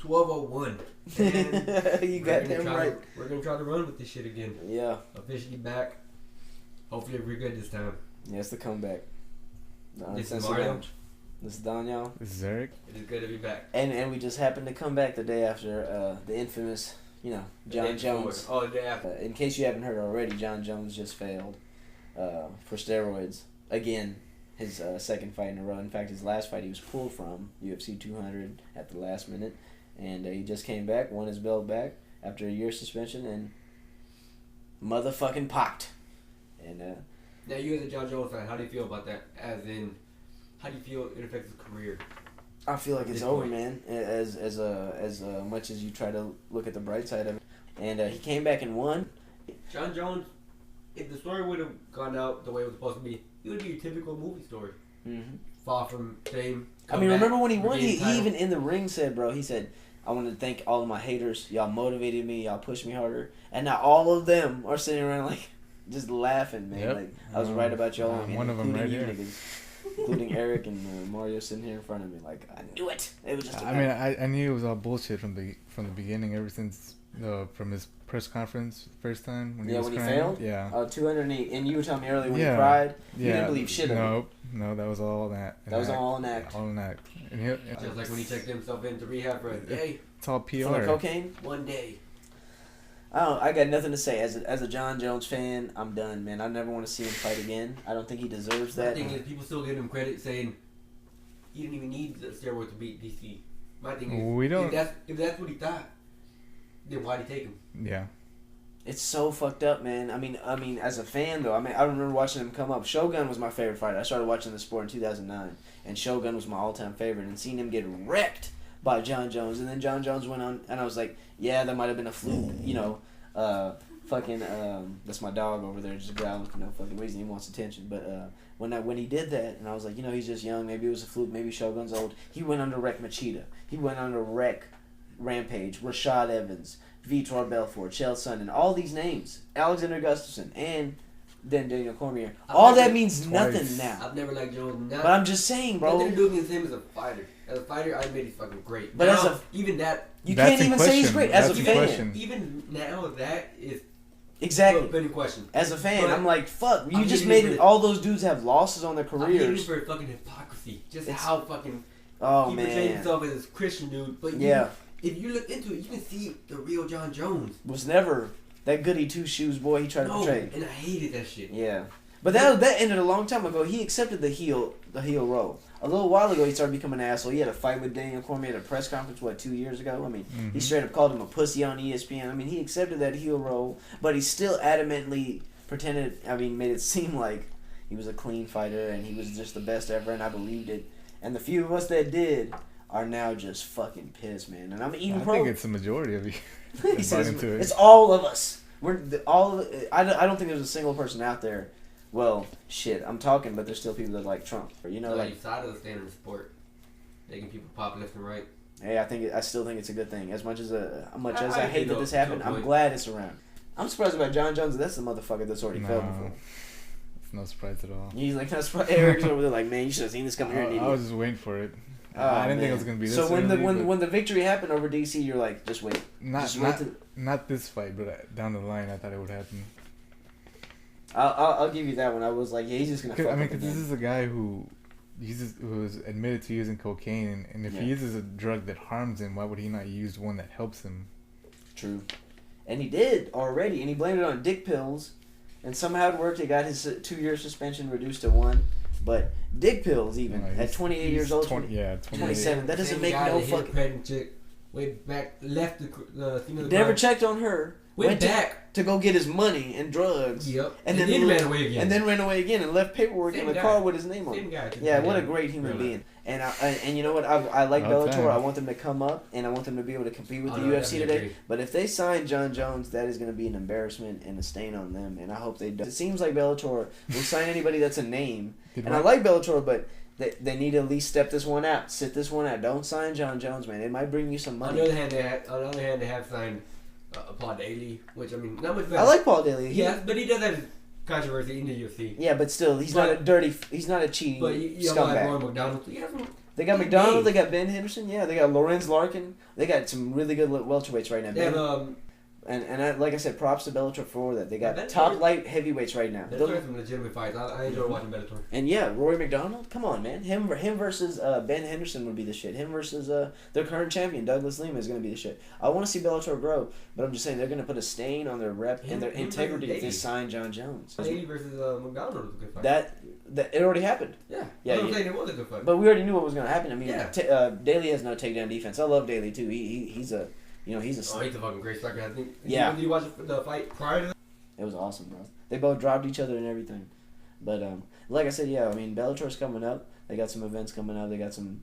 12:01. And you got them right. We're gonna try to run with this shit again. Yeah. Officially back. Hopefully we're good this time. Yeah, it's the comeback. This is Mario. This is Danyal. This is Eric. It is good to be back. And we just happened to come back the day after the infamous, Jon Jones. Oh, the day after. In case you haven't heard already, Jon Jones just failed for steroids. Again, his second fight in a row. In fact, his last fight he was pulled from, UFC 200, at the last minute. And he just came back, won his belt back after a year suspension, and motherfucking popped. And now, you as a Jon Jones fan, how do you feel about that? As in, how do you feel it affects his career? I feel like it's over, man. As much as you try to look at the bright side of it, and he came back and won. Jon Jones, if the story would have gone out the way it was supposed to be, it would be your typical movie story. Mm-hmm. Far from fame. I mean, remember when he won? He even in the ring said, "Bro," he said, "I want to thank all of my haters. Y'all motivated me. Y'all pushed me harder." And now all of them are sitting around like just laughing, man. Yep. Like I was right about y'all. One of them right here. Including Eric and Mario sitting here in front of me, like I knew it. It was just. I knew it was all bullshit from the beginning. Ever since from his press conference first time when he was crying. Failed. Yeah. 208, and you were telling me earlier when he cried. You didn't believe shit of it. No, that was all that. That was all an act. All an act. And just like when he checked himself into rehab for a day. It's all PR. For cocaine. One day. I got nothing to say. As a Jon Jones fan, I'm done, man. I never want to see him fight again. I don't think he deserves that. My thing is, people still give him credit saying he didn't even need the steroid to beat DC. My thing is, we don't. If that's what he thought, then why'd he take him? Yeah. It's so fucked up, man. I mean, as a fan though, I remember watching him come up. Shogun was my favorite fighter. I started watching the sport in 2009, and Shogun was my all-time favorite. And seeing him get wrecked by Jon Jones, and then Jon Jones went on, and I was like, yeah, that might have been a fluke, that's my dog over there just growling for no fucking reason. He wants attention. But when he did that, and I was like, he's just young. Maybe it was a fluke. Maybe Shogun's old. He went under wreck Machida. He went under wreck Rampage, Rashad Evans, Vitor Belfort, Chael Sonnen, all these names, Alexander Gustafsson, and then Daniel Cormier. All that means nothing now. I've never liked Jones. But I'm just saying, bro. Nothing to do with him as a fighter. As a fighter, I admit he's fucking great. But now, even that, you can't even say he's great as a fan. Even now, that is exactly putting question. As a fan, I'm like, fuck. You just made it. All those dudes have losses on their careers. I'm hating for fucking hypocrisy. Just how fucking he man. portrayed himself as this Christian dude. But if you look into it, you can see the real Jon Jones was never that goody two shoes boy he tried to portray. And I hated that shit. Yeah, but that ended a long time ago. He accepted the heel role. A little while ago, he started becoming an asshole. He had a fight with Daniel Cormier at a press conference, 2 years ago? I mean, he straight up called him a pussy on ESPN. I mean, he accepted that heel role, but he still adamantly made it seem like he was a clean fighter and he was just the best ever, and I believed it. And the few of us that did are now just fucking pissed, man. And I'm eating I think it's the majority of you. He says, it's all of us. I don't think there's a single person out there. Well, shit, I'm talking, but there's still people that like Trump. Like side of the standard sport, making people pop left and right. Hey, I still think it's a good thing. As much as I hate that this happened, I'm glad it's around. I'm surprised about Jon Jones. That's the motherfucker that's already failed before. It's no surprise at all. He's like, that's why Eric's over there like, man, you should have seen this coming here. I was just waiting for it. I didn't think it was gonna be this. So when the victory happened over DC, you're like, just wait. Not this fight, but down the line, I thought it would happen. I'll give you that one. I was like, yeah, he's just gonna. Because this is a guy who is admitted to using cocaine, and if he uses a drug that harms him, why would he not use one that helps him? True, and he did already, and he blamed it on dick pills, and somehow it worked. He got his 2-year suspension reduced to 1. But dick pills, even at 28 years old, 27. That doesn't make no fucking. Pregnant chick, went back, left the scene of the never crime. checked on her. Went back to go get his money and drugs. Yep. And then ran away again. And then ran away again and left paperwork in the car with his name on it. Yeah, what a great human being. And you know what? I like Bellator. I want them to come up, and I want them to be able to compete with the UFC today. Great. But if they sign Jon Jones, that is going to be an embarrassment and a stain on them. And I hope they do. It seems like Bellator will sign anybody that's a name. And I like Bellator, but they need to at least step this one out. Sit this one out. Don't sign Jon Jones, man. It might bring you some money. On the other hand, they have signed Paul Daly, which I mean, not much better. I like Paul Daly. Yeah, but he does have controversy in the UFC. Yeah, but still, he's not a cheating but you scumbag. have Ron McDonald. They got McDonald. They got Ben Henderson. Yeah, they got Lorenz Larkin. They got some really good welterweights right now. Yeah, and like I said, props to Bellator for that. They got top light heavyweights right now. Bellator has some legitimate fights. I enjoy watching Bellator. And yeah, Rory McDonald, come on, man. Him versus Ben Henderson would be the shit. Him versus their current champion, Douglas Lima, is going to be the shit. I want to see Bellator grow, but I'm just saying they're going to put a stain on their rep and their integrity if they sign Jon Jones. Daly versus McDonald was a good fight. That it already happened. Yeah. I'm saying it was a good fight. But we already knew what was going to happen. I mean, Daly has no takedown defense. I love Daly too. He's a he's a fucking great striker. I think. Yeah. Did you watch the fight prior to that? It was awesome, bro. They both dropped each other and everything. But like I said, I mean, Bellator's coming up. They got some events coming up. They got some,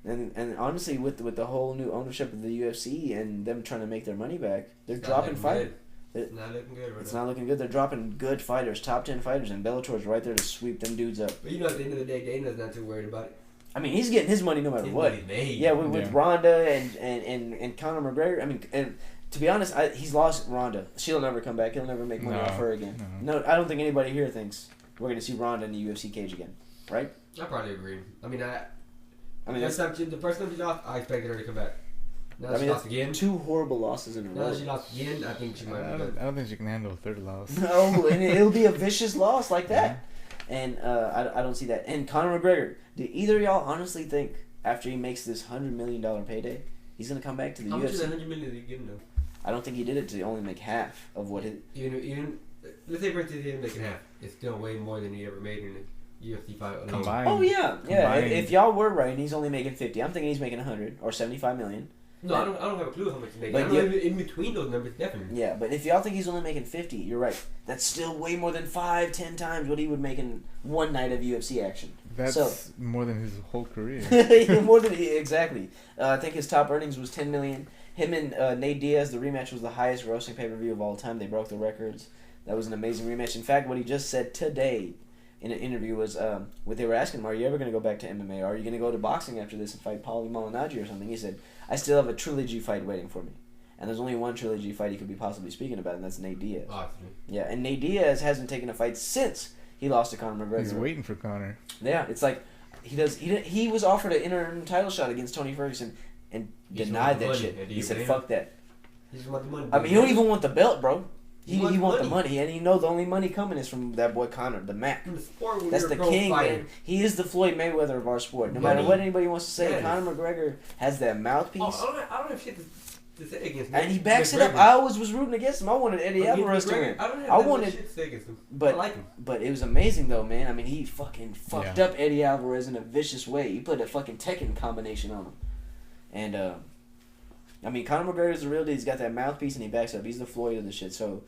and honestly, with the whole new ownership of the UFC and them trying to make their money back, they're dropping fighters. It's not looking good. It's not looking good. They're dropping good fighters, top 10 fighters, and Bellator's right there to sweep them dudes up. But at the end of the day, Dana's not too worried about it. I mean, he's getting his money no matter what. Yeah, with Ronda and Conor McGregor. I mean, and to be honest, he's lost Ronda. She'll never come back. He'll never make money off her again. No, I don't think anybody here thinks we're going to see Ronda in the UFC cage again, right? I probably agree. I mean, the first time she lost, I expected her to come back. Now she lost again. 2 horrible losses in a row. Now she lost again. I think she might. I don't think she can handle a third loss. No, and it'll be a vicious loss like that. Yeah. And I don't see that. And Conor McGregor, do either of y'all honestly think after he makes this $100 million payday, he's gonna come back to the UFC? How much is $100 million did he get though? I don't think he did it to only make half of what it. Even let's say for instance he didn't make half. It's still way more than he ever made in a UFC fight alone. Combined. Oh yeah. If y'all were right, and he's only making 50, I'm thinking he's making 100 or 75 million. No, I don't have a clue how much he's making. I don't know in between those numbers, definitely. Yeah, but if y'all think he's only making 50, you're right. That's still way more than 5-10 times what he would make in one night of UFC action. That's more than his whole career. Exactly. I think his top earnings was $10 million. Him and Nate Diaz, the rematch was the highest grossing pay-per-view of all time. They broke the records. That was an amazing rematch. In fact, what he just said today in an interview was, what they were asking him, are you ever going to go back to MMA? Are you going to go to boxing after this and fight Paulie Malignaggi or something? He said, I still have a trilogy fight waiting for me. And there's only one trilogy fight he could be possibly speaking about, and that's Nate Diaz. Awesome. Yeah, and Nate Diaz hasn't taken a fight since he lost to Conor McGregor. He's waiting for Conor. Yeah, it's like he was offered an interim title shot against Tony Ferguson and denied that shit. He said, fuck that. He just want the money. I mean, he don't even want the belt, bro. He want the money, and the only money coming is from that boy Conor, the Mac. That's the king, man. He is the Floyd Mayweather of our sport. No matter what anybody wants to say, Conor McGregor has that mouthpiece. I don't have shit to say against him. And he backs it up. I always was rooting against him. I wanted Eddie Alvarez to win. I wanted shit to say against him. But, I like him. But it was amazing, though, man. I mean, he fucking fucked up Eddie Alvarez in a vicious way. He put a fucking Tekken combination on him. And, I mean, Conor McGregor is the real deal. He's got that mouthpiece, and he backs up. He's the Floyd of the shit, so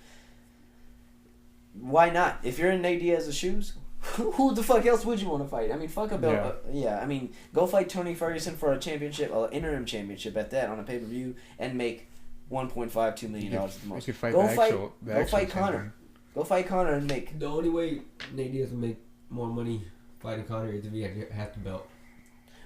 why not? If you're in Nate Diaz's shoes, who the fuck else would you want to fight? I mean, fuck a belt. I mean, go fight Tony Ferguson for a championship, an interim championship at that on a pay-per-view, and make $1.5-2 million at the most. Go fight Conor. Go fight Conor and make. The only way Nate Diaz will make more money fighting Conor is if he has the belt.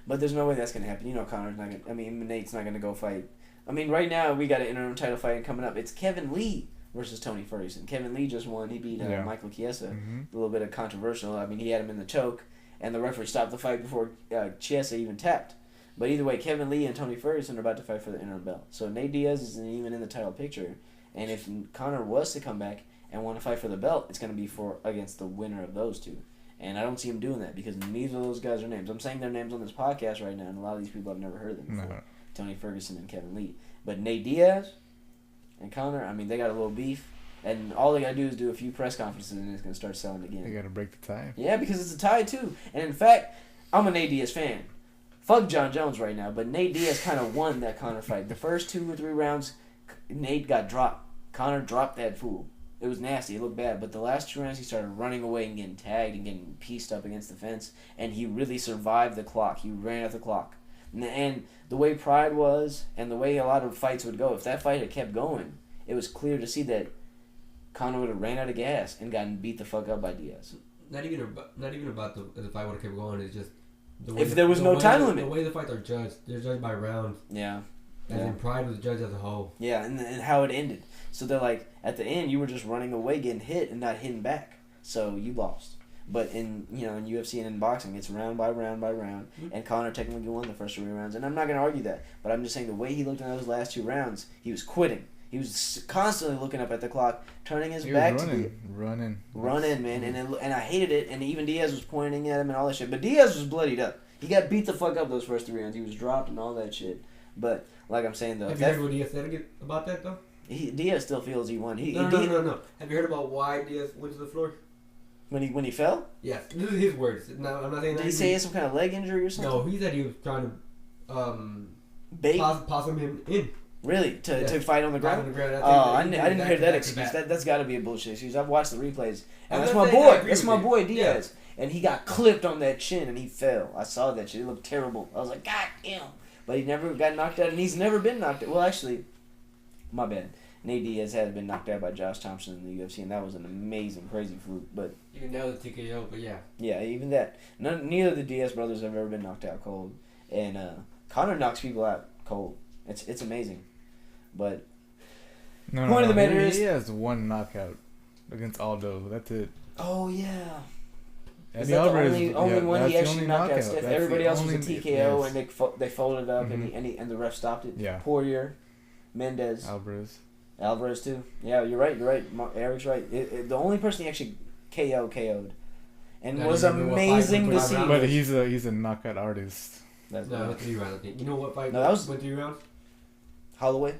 But there's no way that's gonna happen. You know, Conor's not gonna. I mean, Nate's not gonna go fight. I mean, right now we got an interim title fight coming up. It's Kevin Lee versus Tony Ferguson. Kevin Lee just won. He beat Michael Chiesa. A little bit of controversial. I mean, he had him in the choke, and the referee stopped the fight before Chiesa even tapped. But either way, Kevin Lee and Tony Ferguson are about to fight for the interim belt. So Nate Diaz isn't even in the title picture. And if Conor was to come back and want to fight for the belt, it's going to be against the winner of those two. And I don't see him doing that because neither of those guys are names. I'm saying their names on this podcast right now, and a lot of these people have never heard of them before. No. Tony Ferguson and Kevin Lee. But Nate Diaz and Conor, I mean, they got a little beef. And all they got to do is do a few press conferences, and it's going to start selling again. They got to break the tie. Yeah, because it's a tie, too. And in fact, I'm a Nate Diaz fan. Fuck Jon Jones right now, but Nate Diaz kind of won that Conor fight. The first 2 or 3 rounds, Nate got dropped. Conor dropped that fool. It was nasty. It looked bad. But the last 2 rounds, he started running away and getting tagged and getting pieced up against the fence. And he really survived the clock. He ran out the clock. And the way Pride was and the way a lot of fights would go, if that fight had kept going, it was clear to see that Conor would have ran out of gas and gotten beat the fuck up by Diaz. Not even about the fight would have kept going. It's just if there was no time limit. The way the fights are judged, they're judged by rounds. Yeah. And then Pride was judged as a whole. Yeah, and how it ended. So they're like, at the end, you were just running away, getting hit, and not hitting back. So you lost. But in UFC and in boxing, it's round by round by round, and Conor technically won the first 3 rounds, and I'm not gonna argue that. But I'm just saying the way he looked in those last 2 rounds, he was quitting. He was constantly looking up at the clock, turning his back running, man, and I hated it. And even Diaz was pointing at him and all that shit. But Diaz was bloodied up. He got beat the fuck up those first 3 rounds. He was dropped and all that shit. But like I'm saying though, have you heard what Diaz said about that though? Diaz still feels he won. No. Have you heard about why Diaz went to the floor? When he fell? Yes, this is his words. No, I'm not saying that. Did he say he had some kind of leg injury or something? No, he said he was trying to bait possum him in. Really? To fight on the ground? I didn't hear that excuse. That's got to be a bullshit excuse. I've watched the replays. And that's my boy. That's my boy, Diaz. Yeah. And he got clipped on that chin and he fell. I saw that shit. It looked terrible. I was like, God damn. But he never got knocked out, and he's never been knocked out. Well, actually, my bad. Nate Diaz had been knocked out by Josh Thompson in the UFC, and that was an amazing, crazy fluke. But even now the TKO, but yeah. Yeah, even that. Neither of the Diaz brothers have ever been knocked out cold. And Conor knocks people out cold. It's amazing. But point of the matter is, he has 1 knockout against Aldo. That's it. Oh yeah. And is that the only one he actually knocked out? Steph? Everybody else was a TKO, and they folded up, and the ref stopped it. Yeah. Poirier, Mendez, Alvarez too. Yeah, you're right. Eric's right. The only person he actually KO'd, and it was amazing to see. But he's a knockout artist. That's 3 rounds. You know what fight? No, that was 3 rounds. Holloway.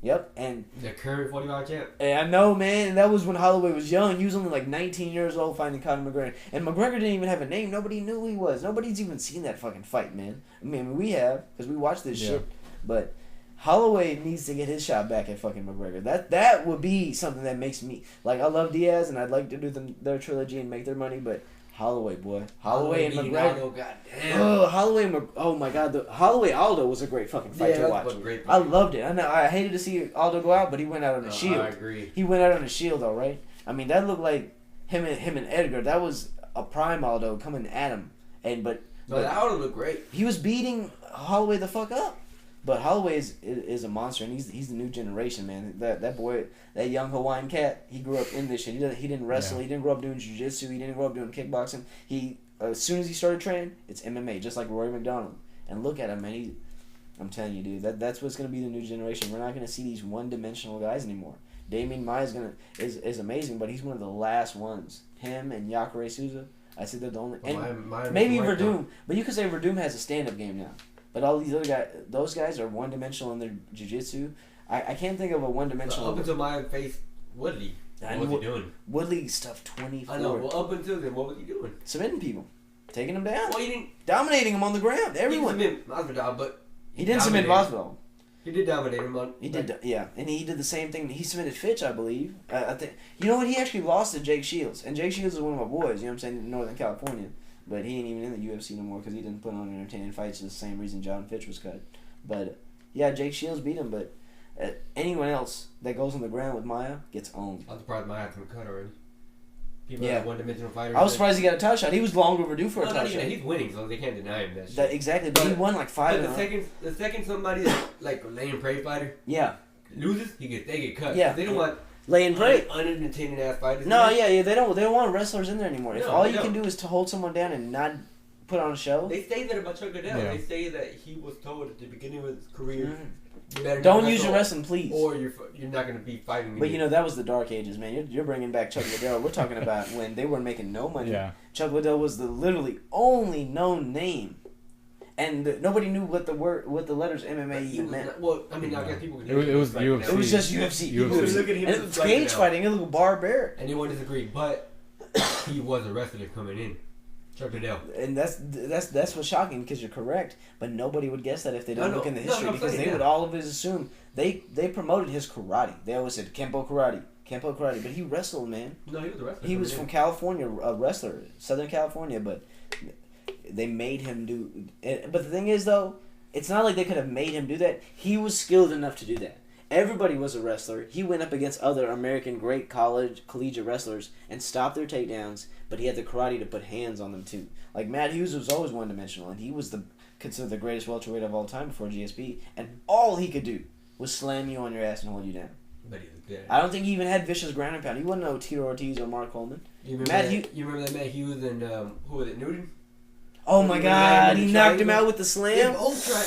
Yep, and the current 45 champ. I know, man. And that was when Holloway was young. He was only like 19 years old fighting Conor McGregor. And McGregor didn't even have a name. Nobody knew who he was. Nobody's even seen that fucking fight, man. I mean, we have, because we watched this shit. But Holloway needs to get his shot back at fucking McGregor. That would be something that makes me... Like, I love Diaz, and I'd like to do their trilogy and make their money, but... Holloway, boy. Holloway and McGregor. Oh my god. Holloway Aldo was a great fucking fight to watch. I loved it. I hated to see Aldo go out, but he went out on a shield. I agree. He went out on a shield, all right. I mean, that looked like him and Edgar. That was a prime Aldo coming at him. But Aldo looked great. He was beating Holloway the fuck up. But Holloway is a monster, and he's the new generation, man. That boy, that young Hawaiian cat, he grew up in this shit. He didn't wrestle. Yeah. He didn't grow up doing jiu-jitsu. He didn't grow up doing kickboxing. As soon as he started training, it's MMA, just like Rory McDonald. And look at him, man. I'm telling you, dude, that's what's gonna be the new generation. We're not gonna see these one-dimensional guys anymore. Damian Maia is amazing, but he's one of the last ones. Him and Jacare Souza, I said they're the only. And maybe Verdum, but you could say Verdum has a stand-up game now. But all these other guys, those guys are one-dimensional in their jiu-jitsu. I can't think of a one-dimensional... Up until my face, Woodley, what was he doing? Woodley stuffed 24. I know, well, up until then, what was he doing? Submitting people. Taking them down. Well, he didn't... Dominating them on the ground. Everyone. He didn't submit Masvidal, but... He didn't submit Masvidal. He did dominate him on... He did, yeah. And he did the same thing. He submitted Fitch, I believe. I think. You know what? He actually lost to Jake Shields. And Jake Shields is one of my boys, you know what I'm saying, in Northern California. But he ain't even in the UFC no more because he didn't put on entertaining fights for the same reason John Fitch was cut. But, yeah, Jake Shields beat him, but anyone else that goes on the ground with Maia gets owned. I'm surprised Maia had been cut already. People have one-dimensional fighters. I was surprised he got a title shot. He was long overdue for a title shot. He's winning, so they can't deny him that shit. Exactly, but he won like 5 But the second somebody that's like a lay and pray fighter loses, they get cut. Yeah. They don't want... Lay and pray. Unentertaining ass fighters. No, yeah, they don't want wrestlers in there anymore. If all you can do is to hold someone down and not put on a show. They say that about Chuck Liddell. Yeah. They say that he was told at the beginning of his career, don't use your wrestling, please. Or you're not going to be fighting. But that was the dark ages, man. You're bringing back Chuck Liddell. We're talking about when they were making no money. Yeah. Chuck Liddell was the literally only known name. And nobody knew what the letters MMA even meant. Well, I mean, I guess people. It was UFC. It was just UFC. Look at him. And it was cage fighting. It looked barbaric. Anyone disagree? But he was arrested coming in. Chuck Liddell. And that's what's shocking because you're correct. But nobody would guess that if they don't look in the history because they would always assume they promoted his karate. They always said Kempo karate. But he wrestled, man. No, he was a wrestler. He was from California, a wrestler, Southern California, but. They made him do it. But the thing is, though, it's not like they could have made him do that. He was skilled enough to do that. Everybody was a wrestler. He went up against other American great collegiate wrestlers and stopped their takedowns, but he had the karate to put hands on them, too. Like, Matt Hughes was always one-dimensional, and he was considered the greatest welterweight of all time before GSP, and all he could do was slam you on your ass and hold you down. But he's a Yeah. I don't think he even had vicious ground and pound. He wasn't no Tito Ortiz or Mark Coleman. You remember that Matt Hughes and who was it, Newton? Oh my God! He knocked him out with the slam.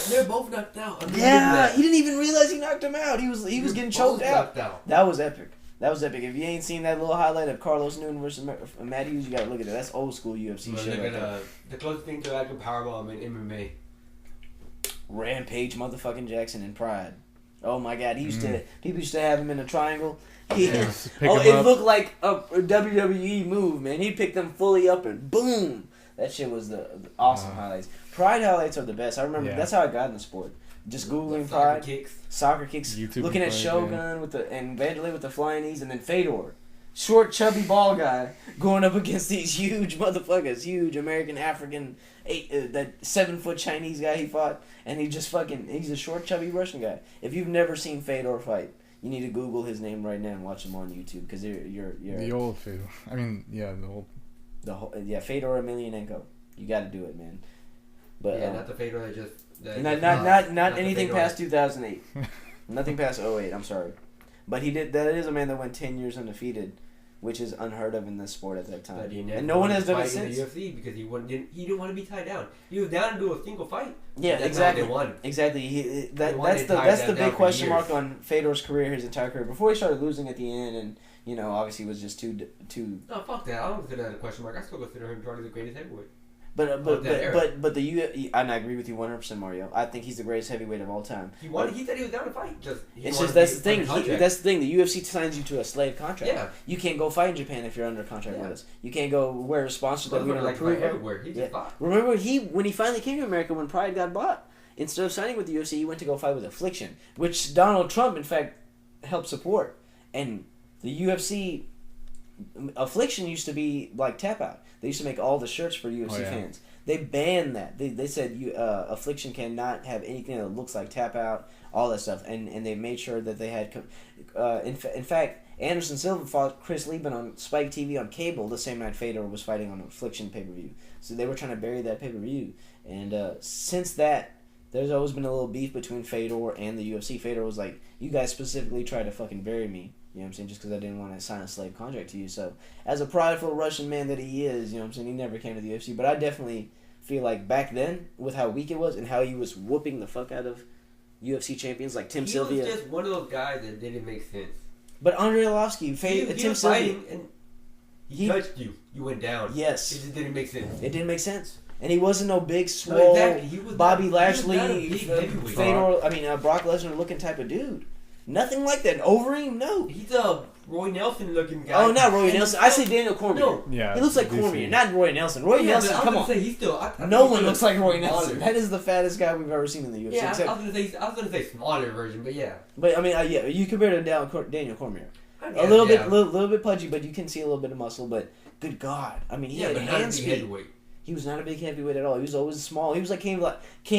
They're both knocked out. Yeah, he didn't even realize he knocked him out. He was getting choked out. That was epic. If you ain't seen that little highlight of Carlos Newton versus Matt Hughes, you gotta look at it. That's old school UFC shit. The closest thing to like a powerbomb in MMA. Rampage motherfucking Jackson in Pride. Oh my God, people used to have him in a triangle. It looked like a WWE move, man. He'd pick them fully up and boom. That shit was the awesome highlights. Pride highlights are the best. I remember that's how I got in the sport. Just Googling Pride, soccer kicks, YouTube looking at Shogun and Vanderlei with the flying knees, and then Fedor, short chubby ball guy going up against these huge motherfuckers, huge American, African, that 7-foot Chinese guy he fought, and he's a short chubby Russian guy. If you've never seen Fedor fight, you need to Google his name right now and watch him on YouTube because you're the old Fedor. I mean, yeah, Fedor Emelianenko. You got to do it, man. But not the Fedor that just. Not anything past 2008. Nothing past 2008. I'm sorry, but he did. That is a man that went 10 years undefeated, which is unheard of in this sport at that time. And no one has done it since. In the UFC because he didn't want to be tied down. He was down to do a single fight. Yeah, exactly. Exactly. That's the big question mark on Fedor's career, his entire career. Before he started losing at the end, and obviously was just too. No, fuck that. I don't consider that a question mark. I still consider him probably the greatest heavyweight. But and I agree with you 100%, Mario. I think he's the greatest heavyweight of all time. He said he was down to fight. That's the thing. That's the thing. The UFC signs you to a slave contract. Yeah. You can't go fight in Japan if you're under contract with us. You can't go wear a sponsor that we don't approve everywhere. He just fought. Remember when he finally came to America when Pride got bought, instead of signing with the UFC, he went to go fight with Affliction, which Donald Trump in fact helped support. And the UFC Affliction used to be like Tap Out. They used to make all the shirts for UFC fans. They banned that. They said Affliction cannot have anything that looks like Tap Out, all that stuff. And they made sure that they had... in fact, Anderson Silva fought Chris Lieben on Spike TV on cable the same night Fedor was fighting on Affliction pay-per-view. So they were trying to bury that pay-per-view. And since that, there's always been a little beef between Fedor and the UFC. Fedor was like, you guys specifically tried to fucking bury me. You know what I'm saying? Just because I didn't want to sign a slave contract to you. So, as a prideful Russian man that he is, you know what I'm saying, he never came to the UFC. But I definitely feel like back then, with how weak it was and how he was whooping the fuck out of UFC champions like Tim Sylvia. He was just one of those guys that didn't make sense. But Andre Arlovski, Tim Sylvia, and he touched you. You went down. Yes. It just didn't make sense. It didn't make sense. And he wasn't no big, swole, Bobby Lashley, Brock Lesnar looking type of dude. Nothing like that. Over him? No. He's a Roy Nelson looking guy. Oh, not Roy Nelson. I say Daniel Cormier. No. Yeah, he looks like Cormier, not Roy Nelson. Roy Nelson, come on. He's still, no one looks like Roy Nelson. That is the fattest guy we've ever seen in the UFC. Yeah, I was gonna say smaller version, but yeah. But I mean, you compare to Daniel Cormier. A little bit pudgy, but you can see a little bit of muscle. But good God, I mean, he had hand speed. He was not a big heavyweight at all. He was always small. He was like Cain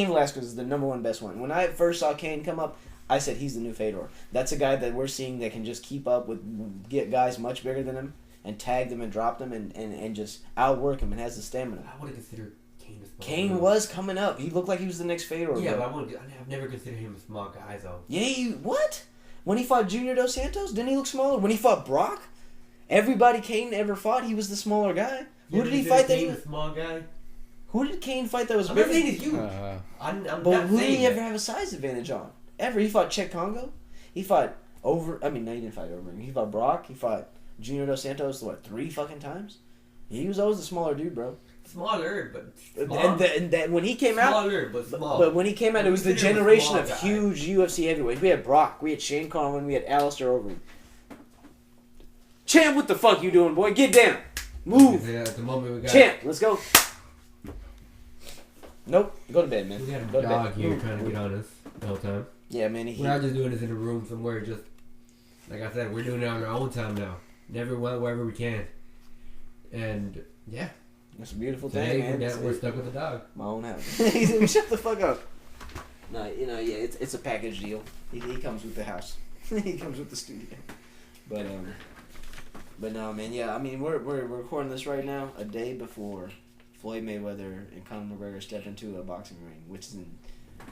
Velasquez is the number one best one. When I first saw Cain come up, I said he's the new Fedor. That's a guy that we're seeing that can just keep up with, get guys much bigger than him and tag them and drop them and just outwork him and has the stamina. I would have considered Cain a small guy. Cain was coming up. He looked like he was the next Fedor. Yeah, but I've never considered him a small guy though. Yeah, what? When he fought Junior Dos Santos, didn't he look smaller? When he fought Brock, everybody Cain ever fought, he was the smaller guy. Who did he fight that he was? Small guy. Who did Cain fight that was bigger? I'm not saying he's huge. But who did he ever have a size advantage on? Ever. He fought Czech Congo. He fought no, he didn't fight over him. He fought Brock. He fought Junior Dos Santos, 3 fucking times? He was always a smaller dude, bro. Smaller, but small. And when he came out... Smaller, but small. But when he came out, it was the generation of huge UFC heavyweights. We had Brock. We had Shane Conlon. We had Alistair Overeem. Champ, what the fuck you doing, boy? Get down. Move. Yeah, at the moment we got... Champ, let's go. Nope. Go to bed, man. We got a dog here trying to get on us the whole time. Yeah, man. We're not just doing this in a room somewhere. Just like I said, we're doing it on our own time now. Never went wherever we can. And yeah, it's a beautiful thing, man. We're stuck with the dog. My own house. Shut the fuck up. No, it's a package deal. He comes with the house. He comes with the studio. But no, man. Yeah, I mean, we're recording this right now a day before Floyd Mayweather and Conor McGregor step into a boxing ring, which is in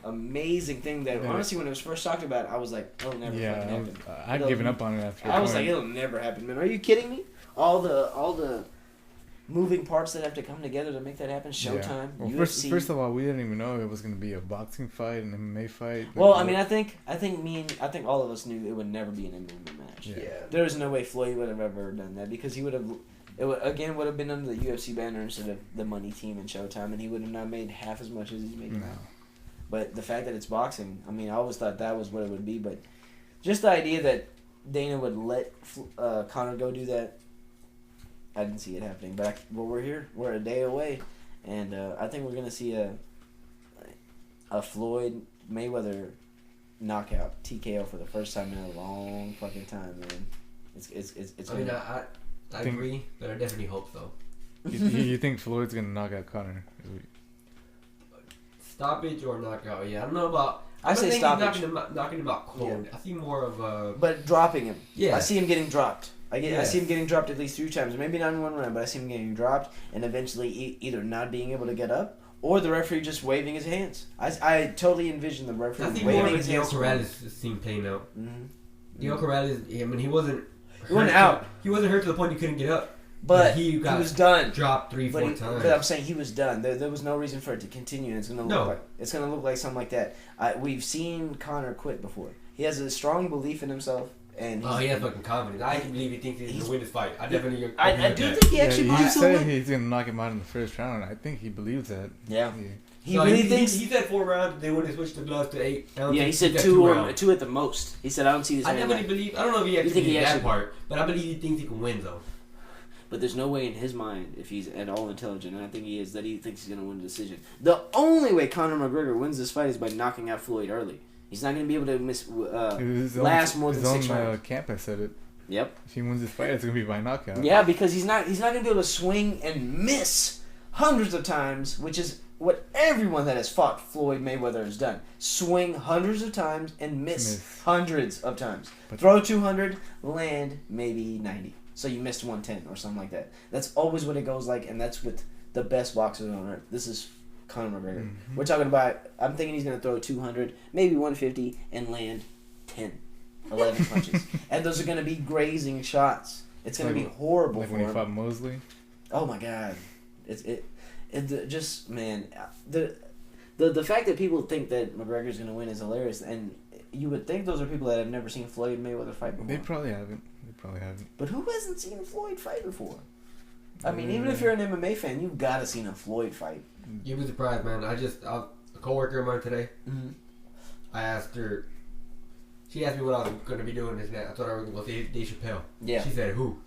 amazing thing that honestly, when it was first talked about, I was like, it'll never fucking happen. I'd given up on it after. I was like, it'll never happen, man. Are you kidding me? All the moving parts that have to come together to make that happen. Showtime, well, UFC. First of all, we didn't even know it was going to be a boxing fight, an MMA fight. Well, I mean, I think all of us knew it would never be an MMA match. Yeah. There was no way Floyd would have ever done that because he would have. It would have been under the UFC banner instead of the Money Team and Showtime, and he would have not made half as much as he's making now. But the fact that it's boxing, I mean, I always thought that was what it would be. But just the idea that Dana would let Conor go do that, I didn't see it happening. But we're here. We're a day away, and I think we're gonna see a Floyd Mayweather knockout TKO for the first time in a long fucking time, man. It's. I mean, I agree, but I definitely hope so. You think Floyd's gonna knock out Conor? Stoppage or knockout? Yeah, I don't know about. I say stoppage. Knocking him out cold. Yeah. I see more of a. But dropping him. Yeah. I see him getting dropped. I see him getting dropped at least 3 times. Maybe not in one round, but I see him getting dropped and eventually either not being able to get up or the referee just waving his hands. I totally envision the referee waving his hands. I think more of a Daniel scene playing out. Daniel Corrales, I mean, he wasn't out. He wasn't hurt to the point he couldn't get up. But he was done. Dropped 3-4 times. But I'm saying he was done. There was no reason for it to continue. And it's gonna look like something like that. We've seen Conor quit before. He has a strong belief in himself. And he has fucking confidence. I believe he thinks he's gonna win this fight. I definitely agree. I do think he actually believes he'll win. He's gonna knock him out in the first round. I think he believes that. Yeah. He really thinks he said 4 rounds. They would have switched the gloves to 8. Yeah, he said 2 at the most. He said I don't see this. I definitely believe. I don't know if he actually believes that part, but I believe he thinks he can win though. But there's no way in his mind, if he's at all intelligent, and I think he is, that he thinks he's gonna win the decision. The only way Conor McGregor wins this fight is by knocking out Floyd early. He's not gonna be able to last more than 6 rounds. Camp has said it. Yep. If he wins this fight, it's gonna be by knockout. Yeah, because he's not gonna be able to swing and miss hundreds of times, which is what everyone that has fought Floyd Mayweather has done. Swing hundreds of times and miss hundreds of times. Throw 200, land maybe 90. So you missed 110 or something like that. That's always what it goes like, and that's with the best boxers on earth. This is Conor McGregor. Mm-hmm. We're talking about, I'm thinking he's going to throw 200, maybe 150, and land 10, 11 punches. And those are going to be grazing shots. It's going to be horrible for him. Like when he fought Mosley? Oh my God. The fact that people think that McGregor's going to win is hilarious, and you would think those are people that have never seen Floyd Mayweather fight before. They probably haven't. But who hasn't seen Floyd fight before? I mean, even if you're an MMA fan, you've got to seen a Floyd fight. You'd be surprised, man. A coworker of mine today, I asked her, she asked me what I was going to be doing this night. I thought I was going to go see Dave Chappelle. Yeah. She said, who?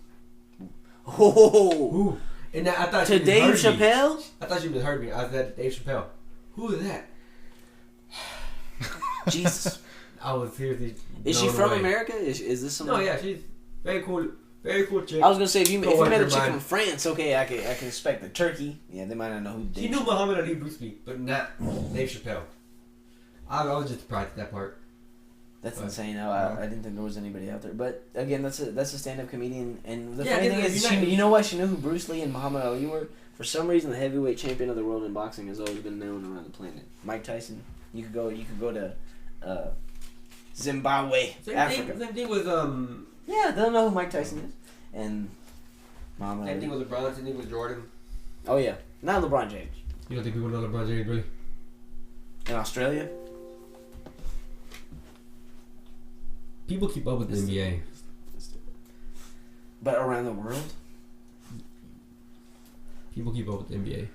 Oh. Who? And I thought to Dave Chappelle? I thought she misheard me. I said, Dave Chappelle. Who is that? Jesus. I was seriously. Is she from America? Is this someone? No, yeah, she's very cool. Very cool chick. I was gonna say if you met a chick from France, okay, I can expect the Turkey. Yeah, they might not know who. She knew Muhammad Ali, Bruce Lee, but not Dave Chappelle. I was just surprised at that part. That's insane. I didn't think there was anybody out there. But again, that's a stand-up comedian, and the funny thing is, you know why she knew who Bruce Lee and Muhammad Ali were? For some reason, the heavyweight champion of the world in boxing has always been known around the planet. Mike Tyson. You could go to Zimbabwe, Africa. Same thing with Yeah, they'll know who Mike Tyson is, and Muhammad Ali. Same thing with LeBron. Same thing with Jordan. Oh yeah, not LeBron James. You don't think people know LeBron James really? In Australia. People keep up with the NBA. But around the world? People keep up with the NBA.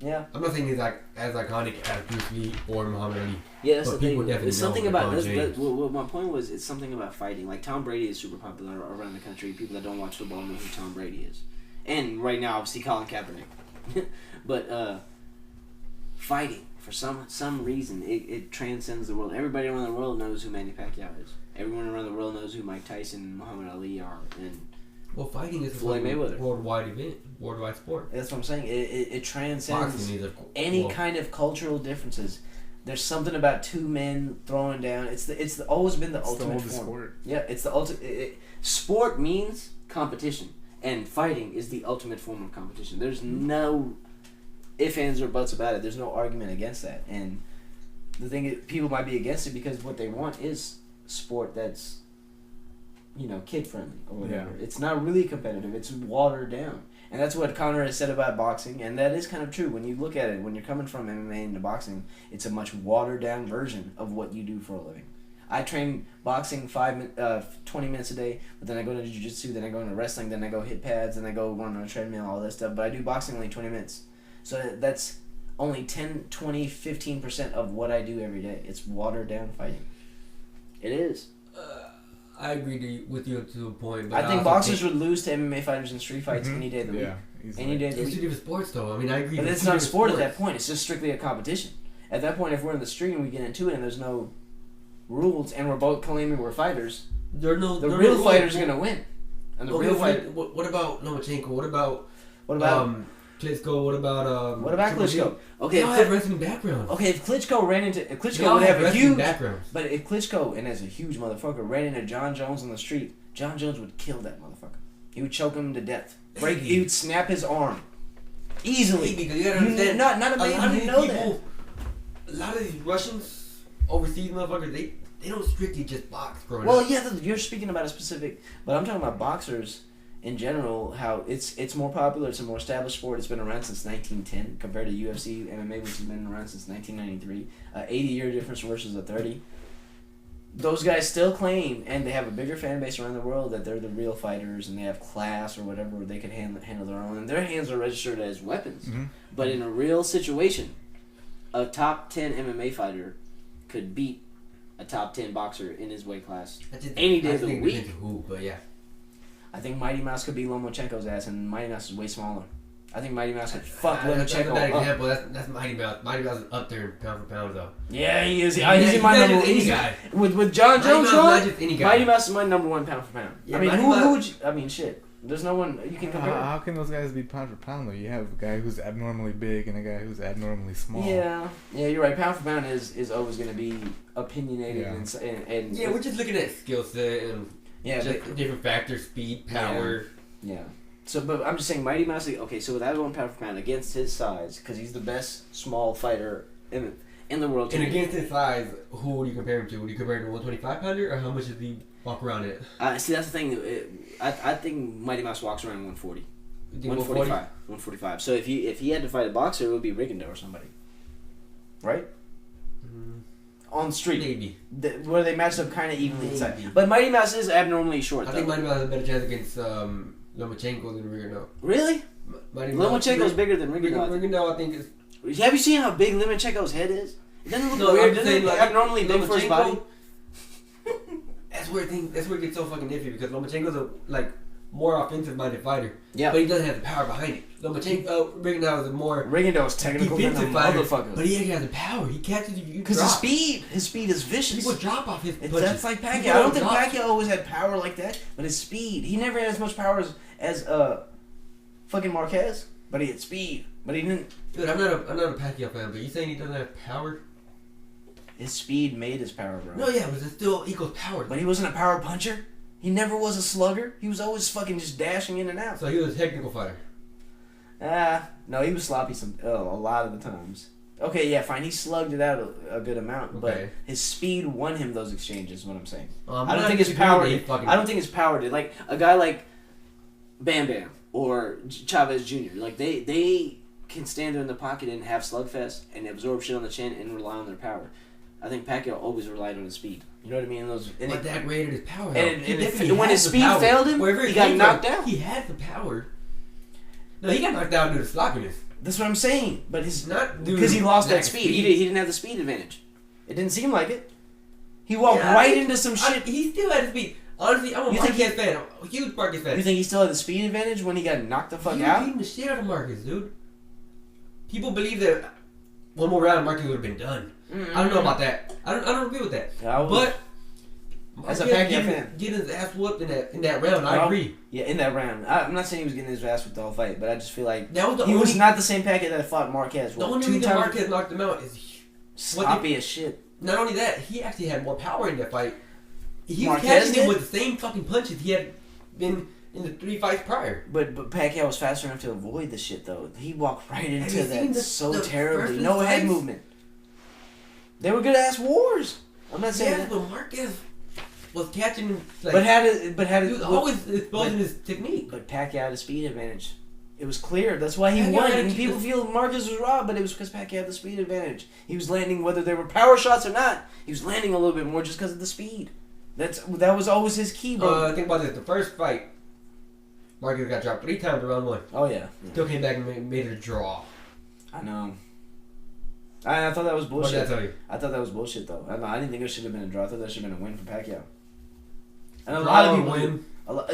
Yeah. I'm not saying he's like as iconic as Bruce Lee or Muhammad Ali. Yeah, that's the thing. It's something about this. What my point was, it's something about fighting. Like Tom Brady is super popular around the country. People that don't watch football know who Tom Brady is. And right now, obviously, Colin Kaepernick. But fighting, for some reason, it transcends the world. Everybody around the world knows who Manny Pacquiao is. Everyone around the world knows who Mike Tyson and Muhammad Ali are. And fighting is Floyd Mayweather. Worldwide event, worldwide sport. That's what I'm saying. It transcends any kind of cultural differences. There's something about two men throwing down. It's always been the ultimate form. Sport. Yeah, it's the ultimate. Sport means competition, and fighting is the ultimate form of competition. There's no ifs, ands, or buts about it. There's no argument against that. And the thing is, people might be against it because what they want is sport that's, kid friendly or whatever. Yeah. It's not really competitive. It's watered down. And that's what Conor has said about boxing, and that is kind of true. When you look at it, when you're coming from MMA into boxing, it's a much watered down version of what you do for a living. I train boxing 20 minutes a day, but then I go to jiu-jitsu, then I go into wrestling, then I go hit pads, then I go run on a treadmill, all that stuff. But I do boxing only 20 minutes. So that's only 10, 20, 15% of what I do every day. It's watered down fighting. It is. I agree with you to a point. But I think boxers would lose to MMA fighters in street fights any day of the week. Any day of the week. It's two different sports, though. I mean, I agree. But it's not a sport at that point. It's just strictly a competition. At that point, if we're in the street and we get into it and there's no rules and we're both claiming we're fighters, the real fighters are going to win. And the real fighter. What about Lomachenko? What about Klitschko? What about Klitschko? Okay, they all have wrestling backgrounds. Okay, if Klitschko would have a huge backgrounds. But if Klitschko, and as a huge motherfucker, ran into Jon Jones on the street, Jon Jones would kill that motherfucker. He would choke him to death. He would snap his arm easily. Because you gotta understand, not a man who know that. A lot of these Russians, overseas motherfuckers, they don't strictly just box growing up. Well, yeah, you're speaking about a specific, but I'm talking about boxers in general, how it's more popular, it's a more established sport, it's been around since 1910 compared to UFC, MMA, which has been around since 1993. 80-year difference versus a 30. Those guys still claim, and they have a bigger fan base around the world, that they're the real fighters and they have class or whatever, where they can handle their own, and their hands are registered as weapons. Mm-hmm. But in a real situation, a top 10 MMA fighter could beat a top 10 boxer in his weight class any day of the week. But yeah. I think Mighty Mouse could beat Lomachenko's ass, and Mighty Mouse is way smaller. I think Mighty Mouse could fuck Lomachenko up. Example. That's Mighty Mouse. Mighty Mouse is up there pound for pound, though. Yeah, he is. He's in my number one. Any guy. With Jon Jones going, Mighty Mouse is my number one pound for pound. Yeah, I mean, who would you... I mean, shit. There's no one you can compare. How can those guys be pound for pound, though? You have a guy who's abnormally big and a guy who's abnormally small. Yeah, you're right. Pound for pound is always going to be opinionated and yeah, we're just looking at skill set and... Yeah, just different factors, speed, power. Yeah. So, but I'm just saying, Mighty Mouse. Okay, so with that one pound for pound against his size, because he's the best small fighter in the world. And against his size, who would you compare him to? Would you compare him to 125 pounder, or how much does he walk around it? See, that's the thing. I think Mighty Mouse walks around 140. 145. 145. So if he had to fight a boxer, it would be Rigondeaux or somebody. Right? Mm-hmm. On the street. Maybe. Where they matched up kind of evenly inside. But Mighty Mouse is abnormally short, I think Mighty Mouse has a better chance against Lomachenko than Rigondeaux. Really? Lomachenko's bigger than Rigondeaux. Rigondeaux, I think, is... Have you seen how big Lomachenko's head is? It doesn't look weird. Doesn't it look abnormally big for his body? That's where it gets so fucking iffy, because Lomachenko's a, more offensive-minded fighter. Yeah. But he doesn't have the power behind it. Rigondeaux is a more... Rigondeaux's technical defensive fighter. But he has the power. He catches you. Because his speed is vicious. People drop off his punches. That's like Pacquiao. I don't think Pacquiao always had power like that, but his speed. He never had as much power as fucking Marquez, but he had speed. But he didn't... Dude, I'm not a Pacquiao fan, but you saying he doesn't have power? His speed made his power, bro. No, yeah, but it still equals power. But he wasn't a power puncher. He never was a slugger. He was always fucking just dashing in and out. So he was a technical fighter. No, he was sloppy a lot of the times. Okay, yeah, fine. He slugged it out a good amount, but his speed won him those exchanges. Is what I'm saying. I don't think his power. I don't think his power did. Like a guy like Bam Bam or Chavez Jr. Like they can stand there in the pocket and have slugfest and absorb shit on the chin and rely on their power. I think Pacquiao always relied on his speed. You know what I mean? But that rated his power. And when his speed failed him, he got knocked out. He had the power. No, he got knocked out due to sloppiness. That's what I'm saying. But it's not because he lost that speed. He didn't have the speed advantage. It didn't seem like it. He walked into some shit. He still had the speed. Honestly, I'm a Marquez fan. I'm a huge Marquez fan. You think he still had the speed advantage when he got knocked the fuck out? He was beating the shit out of Marquez, dude. People believe that one more round, Marquez would have been done. Mm-hmm. I don't know about that. I don't agree with that. But as a Pacquiao fan, getting his ass whooped in that round, I agree. Yeah, in that round. I'm not saying he was getting his ass whooped the whole fight, but I just feel like he was not the same Pacquiao that fought Marquez. The only reason Marquez knocked him out is sloppy as shit. Not only that, he actually had more power in that fight. He was catching him with the same fucking punches he had been in the 3 fights prior. But Pacquiao was fast enough to avoid the shit, though. He walked right into that so terribly. No head movement. They were good ass wars. I'm not saying that. But Marquez was catching. Like, He was always exposing his technique. But Pacquiao had a speed advantage. It was clear. That's why he won. And people feel Marquez was robbed, but it was because Pacquiao had the speed advantage. He was landing, whether they were power shots or not, he was landing a little bit more just because of the speed. That was always his key, bro. Think about this. The first fight, Marquez got dropped 3 times in round 1. Oh, yeah. Still came back and made it a draw. I know. I thought that was bullshit. What did I tell you? I thought that was bullshit, though. I didn't think it should have been a draw. I thought that should have been a win for Pacquiao. And a lot of people win.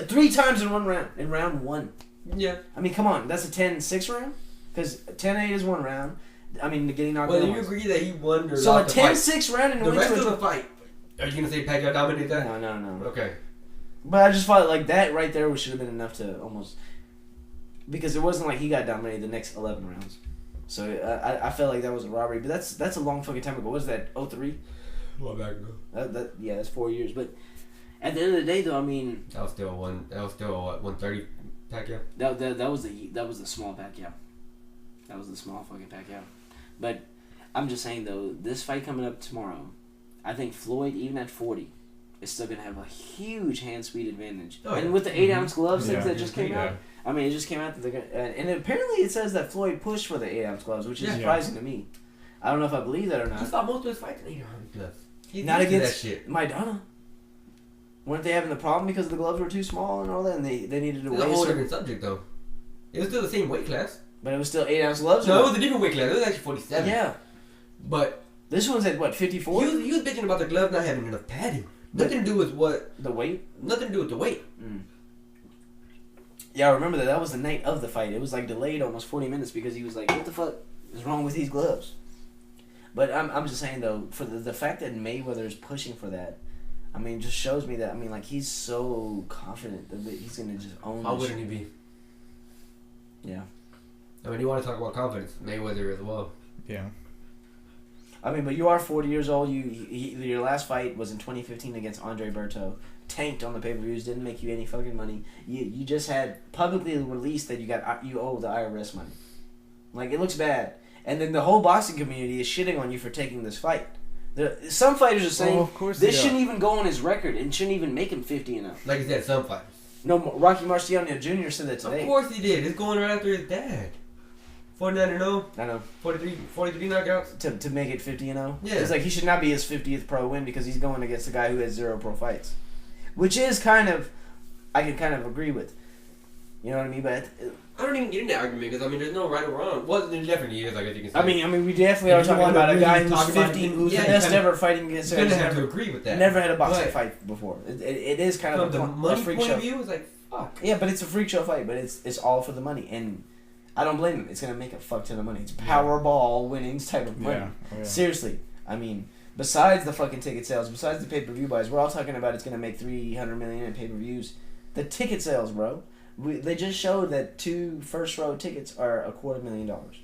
3 times in one round. In round 1. Yeah. I mean, come on. That's a 10-6 round? Because 10-8 is 1 round. I mean, getting knocked out. Well, do you agree that he won or so a 10-6 round and the rest of the fight? Are you going to say Pacquiao dominated that? No. Okay. But I just thought like that right there should have been enough to almost... Because it wasn't like he got dominated the next 11 rounds. So I felt like that was a robbery. But that's a long fucking time ago. What was that, 03? Well, back ago. That's 4 years. But at the end of the day, though, I mean... That was still 130 Pacquiao? That was the small Pacquiao. That was the small fucking Pacquiao. But I'm just saying, though, this fight coming up tomorrow, I think Floyd, even at 40, is still going to have a huge hand speed advantage. Oh, and with the 8-ounce gloves things that just came out, I mean, it just came out that they're going to... And apparently it says that Floyd pushed for the 8-ounce gloves, which is surprising to me. I don't know if I believe that or not. He fought most of his fights in 8-ounce gloves. Not against Maidana. Weren't they having the problem because the gloves were too small and all that, and they needed to weigh... It's a whole different subject, though. It was still the same weight class. But it was still 8-ounce gloves? No, it was a different weight class. It was actually 47. Yeah. But... This one's at, what, 54? He was bitching about the glove not having enough padding. Nothing to do with what... The weight? Nothing to do with the weight. Mm. Yeah, I remember that. That was the night of the fight. It was, like, delayed almost 40 minutes because he was like, what the fuck is wrong with these gloves? But I'm just saying, though, for the fact that Mayweather is pushing for that, I mean, just shows me that, I mean, like, he's so confident that he's going to just own How wouldn't he be? Yeah. I mean, you want to talk about confidence. Mayweather as well. Yeah. I mean, but you are 40 years old. Your last fight was in 2015 against Andre Berto. Tanked on the pay-per-views. Didn't make you any fucking money. You just had publicly released that you owe the IRS money. Like, it looks bad. And then the whole boxing community is shitting on you for taking this fight. Some fighters are saying this shouldn't even go on his record and shouldn't even make him 50-0. Like you said, some fighters. No, Rocky Marciano Jr. said that today. Of course he did. It's going right after his dad. 49-0. I know. 43 knockouts. To make it 50-0. Yeah. It's like he should not be his 50th pro win because he's going against a guy who has 0 pro fights, which is kind of, I can kind of agree with. You know what I mean? But I don't even get into that argument because I mean, there's no right or wrong. Well, there definitely is, I guess you can say. I mean, we definitely are talking about a guy who's 50, who's the best ever fighting against. You're gonna have to agree with that. Never had a boxing fight before. It is kind of a money freak point of view. It's like fuck. Yeah, but it's a freak show fight. But it's all for the money, and I don't blame him. It's gonna make a fuck ton of money. It's Powerball winnings type of money. Yeah. Seriously, I mean, besides the fucking ticket sales, besides the pay-per-view buys, we're all talking about it's gonna make $300 million in pay-per-views. The ticket sales, bro. They just showed that 2 first-row tickets are $250,000.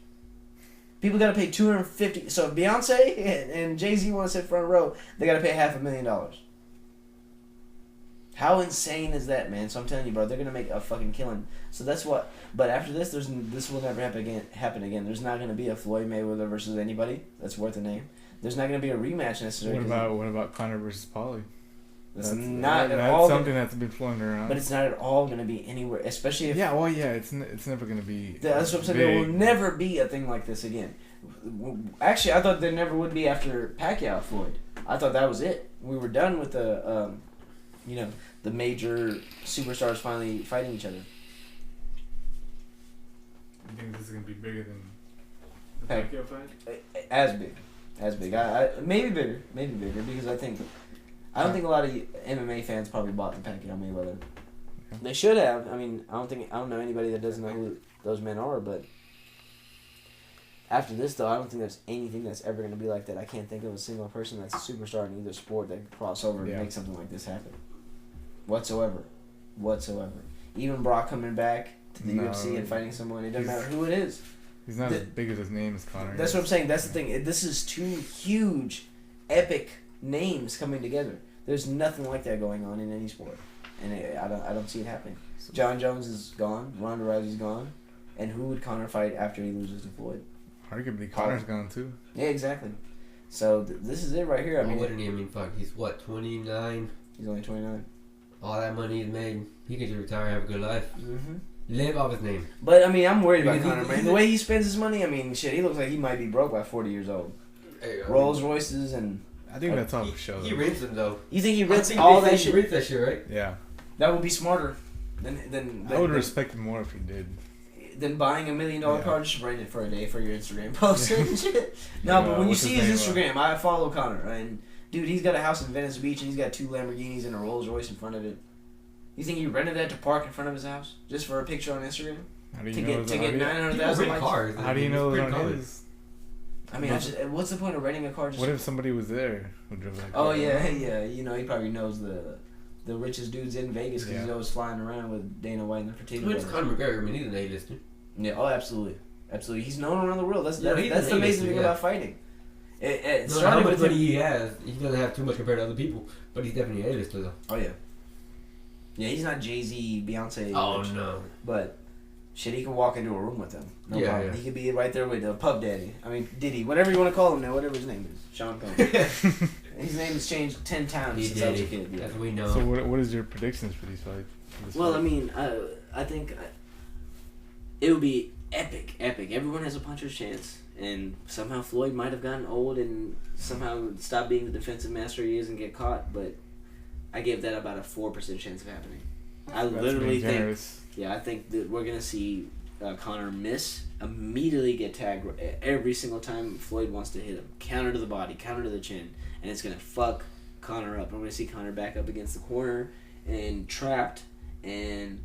People got to pay $250. So if Beyonce and Jay-Z want to sit front row, they got to pay $500,000. How insane is that, man? So I'm telling you, bro, they're gonna make a fucking killing. So that's what. But after this, this will never happen again. There's not gonna be a Floyd Mayweather versus anybody that's worth a name. There's not gonna be a rematch necessarily. What about Conor versus Paulie? That's not at all something that's been floating around. But it's not at all going to be anywhere, especially if... it's never going to be That's what I'm saying. There will never be a thing like this again. Actually, I thought there never would be after Pacquiao Floyd. I thought that was it. We were done with the, the major superstars finally fighting each other. I think this is going to be bigger than the Pacquiao fight? As big. Maybe bigger, because I don't think a lot of MMA fans probably bought the Pacquiao Mayweather. Yeah. They should have. I mean, I don't know anybody that doesn't know who those men are, but after this, though, I don't think there's anything that's ever going to be like that. I can't think of a single person that's a superstar in either sport that could cross over and make something like this happen. Whatsoever. Even Brock coming back to the UFC and fighting someone, it doesn't matter who it is. He's not as big as his name as Conor. That's what I'm saying. That's the thing. This is 2 huge, epic names coming together. There's nothing like that going on in any sport, and I don't see it happening. Jon Jones is gone. Ronda Rousey's gone, and who would Conor fight after he loses to Floyd? Arguably, Conor's gone too. Yeah, exactly. So this is it right here. Fuck, he's what, 29? He's only 29. All that money he's made, he can just retire, have a good life. Mm-hmm. Live off his name. But, I mean, I'm worried about Conor, man. The way he spends his money, I mean, shit, he looks like he might be broke by 40 years old. Hey, Rolls Royces and... I think that's all for show. He rents them, though. You think he rents all that shit? He rents that shit, right? Yeah. That would be smarter than I would respect him more if he did. Than buying $1 million car, just rent it for a day for your Instagram post and shit. No, but when you see his Instagram, I follow Conor, and dude, he's got a house in Venice Beach, and he's got 2 Lamborghinis and a Rolls Royce in front of it. You think he rented that to park in front of his house just for a picture on Instagram? How do you know to get 900,000 likes? Cars. How do you know it's on his? I mean, what's the point of renting a car? What if somebody was there who drove that car? Oh yeah. You know, he probably knows the richest dudes in Vegas because he's always flying around with Dana White and the Fertitta. It's Conor McGregor. I mean, he's an A-lister. Yeah. Oh, absolutely. He's known around the world. That's the amazing thing about fighting. How much money he has, he doesn't have too much compared to other people, but he's definitely an A-lister though. Oh yeah. Yeah, he's not Jay-Z, Beyonce. Oh no. But shit, he can walk into a room with them. No problem. He could be right there with Puff Daddy. I mean, Diddy, whatever you want to call him now, whatever his name is. Sean Connery. His name has changed 10 times since I was a kid. Yeah. That's what we know. So what is your predictions for these fights? Well, I mean, I think it would be epic. Everyone has a puncher's chance. And somehow Floyd might have gotten old and somehow stop being the defensive master he is and get caught. But I give that about a 4% chance of happening. I literally think... Yeah, I think that we're going to see Conor miss, immediately get tagged every single time Floyd wants to hit him. Counter to the body, counter to the chin. And it's going to fuck Conor up. I'm going to see Conor back up against the corner and trapped and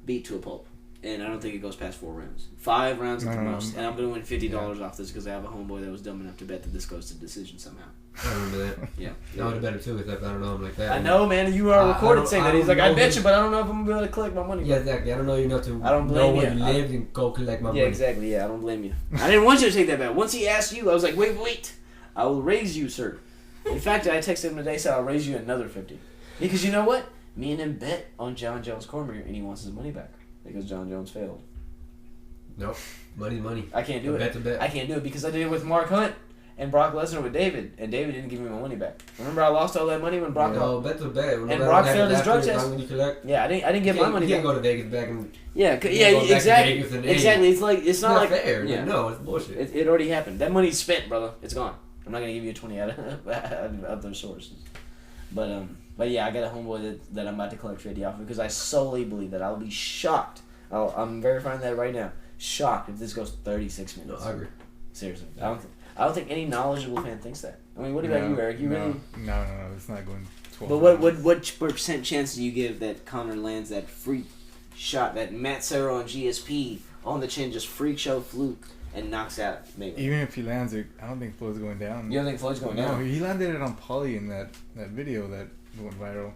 beat to a pulp. And I don't think it goes past 4 rounds. 5 rounds at the most. And I'm going to win $50 off this because I have a homeboy that was dumb enough to bet that this goes to decision somehow. I remember that. Yeah. I would have bet it too if I don't know him like that. I know, man. You are recorded saying that. He's like, I bet you, but I don't know if I'm going to be able to collect my money. Yeah, exactly. I don't know you enough to I don't blame know where you live and go collect my money. Yeah, exactly. Yeah, I don't blame you. I didn't want you to take that bet. Once he asked you, I was like, wait. I will raise you, sir. In fact, I texted him today, said I'll raise you another 50. Because you know what? Me and him bet on Jon Jones' corner, and he wants his money back because Jon Jones failed. Nope. Money. I can't do it. Bet to bet. I can't do it because I did it with Mark Hunt and Brock Lesnar with David, and David didn't give me my money back. Remember, I lost all that money when Brock. No, bet to bet. And Brock failed his drug test. Yeah, I didn't get my money back. You can't go to Vegas back and. Yeah, exactly. Exactly. It's not like fair. Yeah. No, it's bullshit. It already happened. That money's spent, brother. It's gone. I'm not gonna give you 20 out of those sources. But yeah, I got a homeboy that I'm about to collect 50 off of because I solely believe that. I'll be shocked. I'm verifying that right now. Shocked if this goes 36 minutes. No, I agree. Seriously, I don't think any knowledgeable fan thinks that. I mean, what about you, Eric? No, it's not going 12. But what percent chance do you give that Conor lands that freak shot, that Matt Serra on GSP on the chin, just freak show fluke and knocks out Mayweather? Even if he lands it, I don't think Floyd's going down. You don't think Floyd's going down? No, he landed it on Paulie in that video that went viral.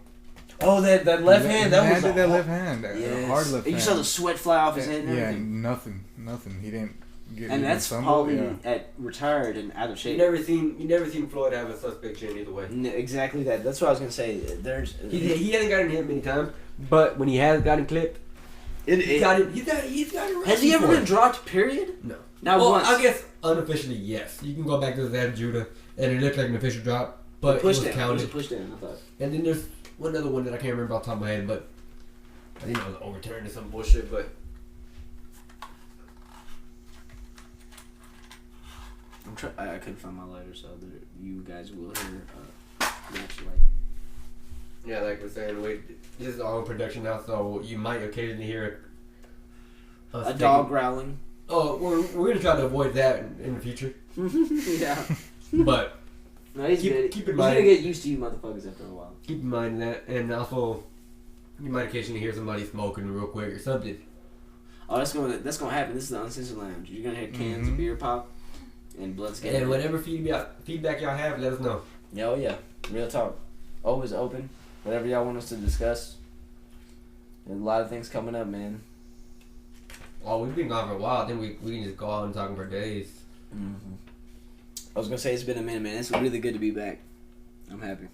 Oh, that left hand. That was that left hand. Yes. Hard left hand. You saw the sweat fly off his head and everything. Yeah, nothing. He didn't get. And that's probably retired and out of shape. You never seen Floyd have a suspect chin either way. Exactly that. That's what I was gonna say. He hasn't gotten hit many times, but when he has gotten clipped, he's got it. Has he ever been dropped? Period. No. Not once. I guess unofficially, yes. You can go back to that Judah, and it looked like an official drop, but it was counted. It was a push down, I thought. And then there's one other one that I can't remember off the top of my head, but I think it was overturned or some bullshit, but I couldn't find my lighter, so you guys will hear the extra light. Yeah, like we're saying, this is our own production now, so you might occasionally hear a dog growling. Oh, we're gonna try to avoid that in the future. Yeah. But no, he's good. Keep in mind. He's gonna get used to you motherfuckers after a while. Keep in mind that, and also you might occasionally hear somebody smoking real quick or something. Oh, that's gonna happen. This is the Uncensored Lounge. You're gonna hear cans of beer pop and blood scatter. And whatever feedback y'all have, let us know. Oh yeah, real talk. Always open. Whatever y'all want us to discuss. There's a lot of things coming up, man. Oh, we've been gone for a while. I think we can just go out and talk for days. Mm-hmm. I was gonna say it's been a minute, man. It's really good to be back. I'm happy.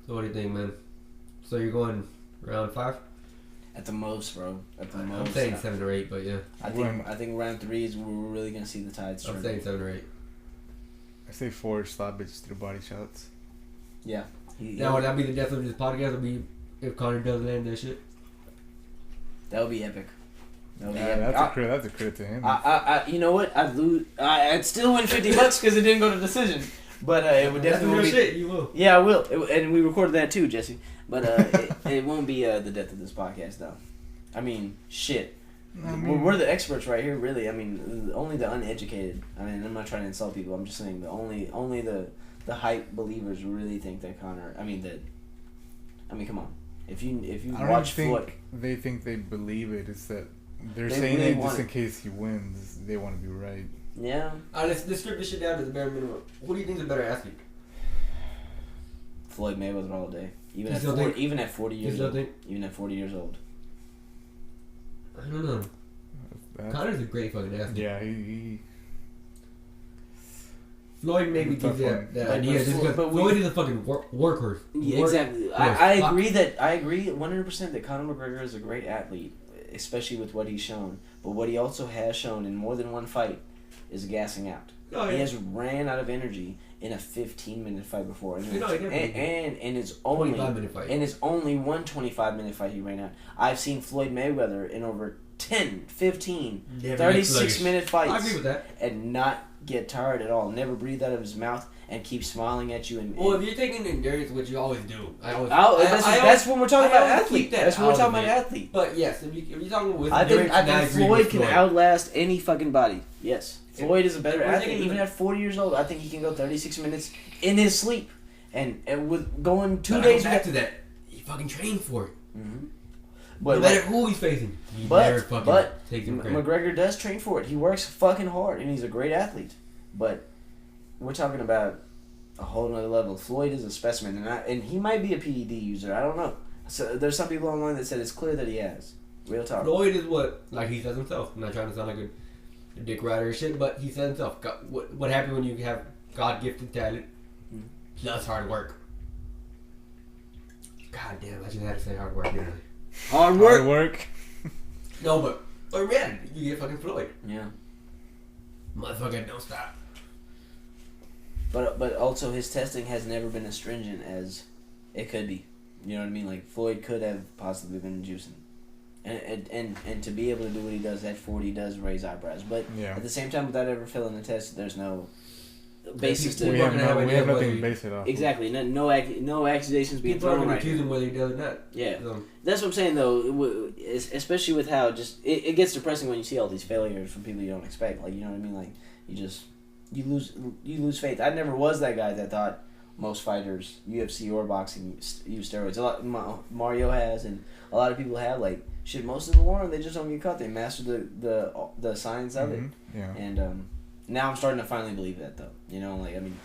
So what do you think, man? So you're going round 5? At the most, bro. At the most. I'm saying 7 or 8, but yeah. I think round 3 is where we're really gonna see the tides turn. I'm saying 7 or 8. I say 4 slap bitches through body shots. Yeah. Now would that be the death of this podcast? Would be if Conor does land that shit? That would be epic. That's a credit to him. You know what? I'd still win $50 because it didn't go to decision. But it would definitely be. Shit, you will. Yeah, I will. And we recorded that too, Jesse. But it won't be the death of this podcast, though. I mean, shit. We're the experts right here, really. I mean, only the uneducated. I mean, I'm not trying to insult people. I'm just saying that only the hype believers really think that Conor. I mean, come on. If you watch Floyd, they think they believe it. It's that they're saying really it just in case he wins. They want to be right. Yeah. Let's strip this shit down to the bare minimum. Who do you think is a better athlete? Floyd Mayweather all day. Even at 40 years old. Even at 40 years old. I don't know. Conor's a great fucking athlete. Yeah, he Floyd maybe gives that idea. Floyd is a fucking workhorse. Yeah, exactly. I agree 100% that Conor McGregor is a great athlete, especially with what he's shown. But what he also has shown in more than one fight is gassing out. Oh, yeah. He has ran out of energy in a 15-minute fight before, and it's only 25-minute fight. And it's only one 25-minute fight he ran out. I've seen Floyd Mayweather in over 10, 15, 36-minute fights. I agree with that. And not get tired at all. Never breathe out of his mouth and keep smiling at you. Well, if you're taking endurance, which you always do, that's when we're talking about athlete. That's when we're talking about athlete. But yes, if you're talking with I think Floyd can outlast any fucking body. Yes. Floyd is a better athlete. Even at 40 years old, I think he can go 36 minutes in his sleep. And with going 2 days... back to that, he fucking trained for it. Mm-hmm. But no matter who he's facing, McGregor does train for it. He works fucking hard, and he's a great athlete. But we're talking about a whole nother level. Floyd is a specimen, and he might be a PED user. I don't know. So there's some people online that said it's clear that he has. Real talk. Floyd is like he says himself. I'm not trying to sound like a dick rider or shit, but he said himself. What happens when you have God-gifted talent plus hard work? God damn, I just had to say hard work, didn't I? Hard work. No, but in reality, you get fucking Floyd. Yeah. Motherfucker, don't stop. But also his testing has never been as stringent as it could be. You know what I mean? Like Floyd could have possibly been juicing. And to be able to do what he does at 40 does raise eyebrows. But at the same time, without ever failing the test, there's no basis to... We have nothing to base it off. Exactly. No accusations being thrown right now. Accuse him whether he does or not. Yeah. That's what I'm saying, though, especially with how just... It gets depressing when you see all these failures from people you don't expect. Like, you know what I mean? Like, you lose faith. I never was that guy that thought most fighters, UFC or boxing, use steroids. Mario has, and a lot of people have. Like, shit, most of them learn. They just don't get caught. They master the science of it. Yeah. And now I'm starting to finally believe that, though. You know, like, I mean,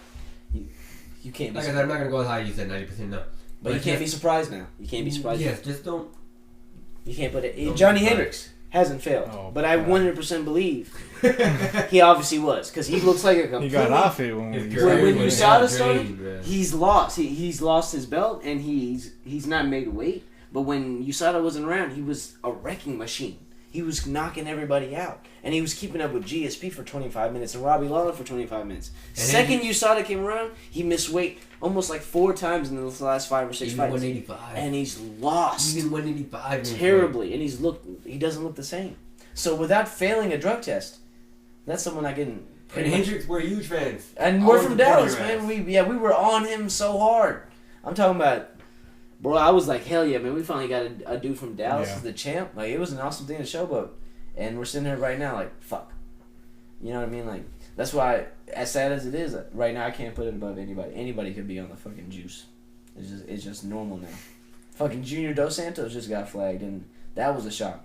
you can't be... Like I said, I'm not going to go as high as you said, 90% no. But you can't be surprised now. You can't be surprised. Yes, just don't... You can't put it... Johnny Hendricks hasn't failed. But I 100% believe he obviously was. Because he looks like a complete... He got off it when USADA started. He's lost. He's lost his belt, and he's not made weight. But when USADA wasn't around, he was a wrecking machine. He was knocking everybody out. And he was keeping up with GSP for 25 minutes and Robbie Lawler for 25 minutes. Second USADA came around, he missed weight almost like 4 times in the last 5 or 6 fights. 185. And he's lost. Even 185. Terribly. And he doesn't look the same. So without failing a drug test, that's someone I can... And Hendricks, we're huge fans. And we're from Dallas, man. We were on him so hard. I'm talking about... Bro, I was like, hell yeah, man, we finally got a dude from Dallas as the champ. Like, it was an awesome thing to showboat. And we're sitting here right now like, fuck. You know what I mean? Like, that's why, as sad as it is, right now I can't put it above anybody. Anybody could be on the fucking juice. It's just normal now. Fucking Junior Dos Santos just got flagged, and that was a shock.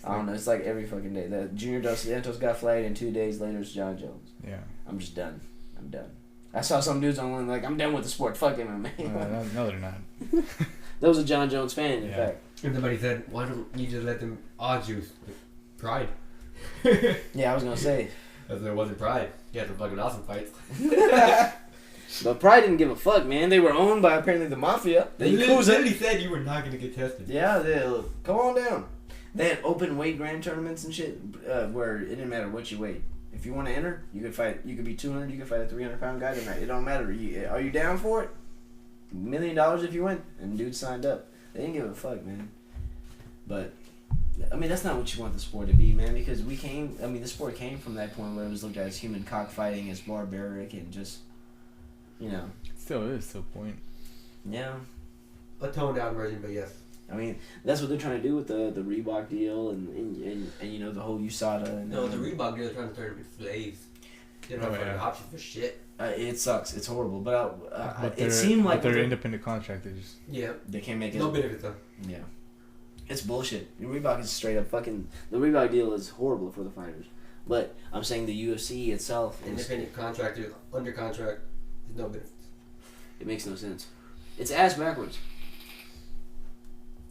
I don't know, it's like every fucking day. The Junior Dos Santos got flagged, and 2 days later it's Jon Jones. Yeah. I'm just done. I'm done. I saw some dudes online like, I'm done with the sport. Fuck MMA. No, they're not. That was a Jon Jones fan, in fact. And somebody said, why don't you just let them juice? Pride. Yeah, I was going to say. Because there wasn't pride. You had some fucking awesome fights. But Pride didn't give a fuck, man. They were owned by apparently the mafia. They literally said you were not going to get tested. Yeah, come on down. They had open weight grand tournaments and shit where it didn't matter what you weighed. If you want to enter, you could fight. You could be 200. You could fight a 300-pound guy tonight. It don't matter. Are you down for it? $1 million if you win. And dudes signed up. They didn't give a fuck, man. But I mean, that's not what you want the sport to be, man. Because the sport came from that point where it was looked at as human cockfighting, as barbaric, and just, It still is to a point. Yeah. A toned down version, but yes. I mean, that's what they're trying to do with the Reebok deal and the whole USADA. And, no, the Reebok deal is trying to turn them into slaves. They don't have an option for shit. It sucks. It's horrible. But it seemed like they're independent contractors. Yeah. They can't make it. No benefits though. Yeah. It's bullshit. Reebok is straight up fucking... The Reebok deal is horrible for the fighters. But I'm saying the UFC itself is... Independent contractors, under contract, there's no benefits. It makes no sense. It's ass backwards.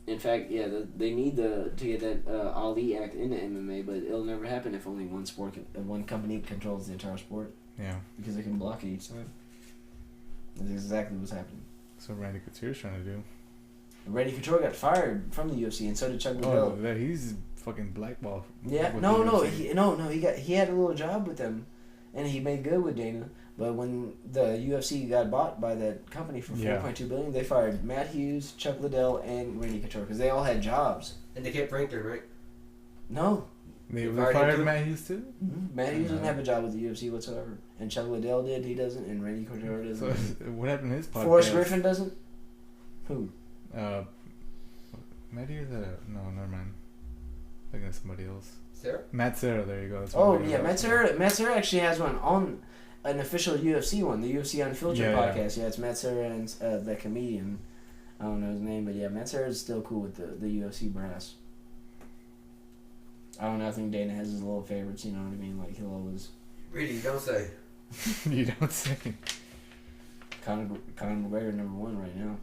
In fact, yeah, they need to get that Ali Act into MMA, but it'll never happen if only one company controls the entire sport. Yeah. Because they can block it each time. That's exactly what's happening. That's what Randy Couture's trying to do. Randy Couture got fired from the UFC, and so did Chuck Liddell. Oh, he's fucking blackballed. Yeah, he had a little job with them, and he made good with Dana. But when the UFC got bought by that company for $4.2 billion, they fired Matt Hughes, Chuck Liddell, and Randy Couture because they all had jobs. And they kept Frankton, right? No. They fired Matt Hughes too? Mm-hmm. Matt Hughes doesn't have a job with the UFC whatsoever, and Chuck Liddell did. He doesn't, and Randy Couture doesn't. So what happened to his podcast? Forrest Griffin doesn't. Who? Matt Hughes? No, never mind. Looking at somebody else. Sarah? Matt Serra, there you go. Matt Serra. Matt Serra actually has one on an official UFC one, the UFC Unfiltered podcast. Yeah, it's Matt Serra and that comedian. I don't know his name, but yeah, Matt Serra is still cool with the UFC brass. I don't know. I think Dana has his little favorites. You know what I mean? Like he'll always. Really, you don't say. You don't say. Conor McGregor #1 right now.